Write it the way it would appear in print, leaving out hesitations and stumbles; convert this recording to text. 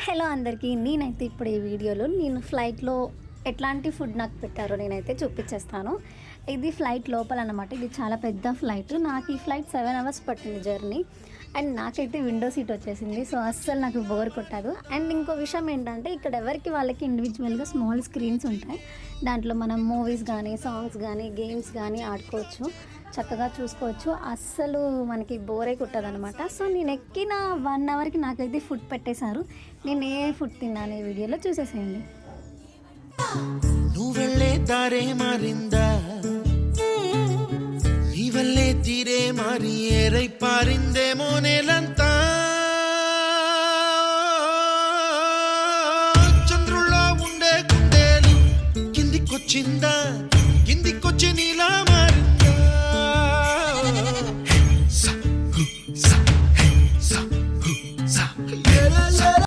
Hello అందరికీ. నేనైతే ఇప్పుడు ఈ వీడియోలో నేను ఫ్లైట్లో ఎట్లాంటి ఫుడ్ నాకు పెట్టారో నేనైతే చూపించేస్తాను. ఇది ఫ్లైట్ లోపల అనమాట. ఇది చాలా పెద్ద ఫ్లైట్. నాకు ఈ ఫ్లైట్ 7 అవర్స్ పట్టింది జర్నీ. అండ్ నాకైతే విండో సీట్ వచ్చేసింది. సో అస్సలు నాకు బోర్ కొట్టదు. అండ్ ఇంకో విషయం ఏంటంటే ఇక్కడ ఎవరికి వాళ్ళకి ఇండివిజువల్గా స్మాల్ స్క్రీన్స్ ఉంటాయి. దాంట్లో మనం మూవీస్ కానీ, సాంగ్స్ కానీ, గేమ్స్ కానీ ఆడుకోవచ్చు, చక్కగా చూసుకోవచ్చు. అస్సలు మనకి బోరే కొట్టదనమాట. సో నేను ఎక్కిన 1 అవర్కి నాకైతే ఫుడ్ పెట్టేశారు. నేను ఏ ఫుడ్ తిన్నాను ఈ వీడియోలో చూసేసేయండి. నువ్వెళ్ళే దారే మారిందా, నీవల్లే తీరే మారి ఏరై పారిందేమో నేలంతా. చంద్రుల్లో ఉండే గుండెలు కిందికొచ్చిందా,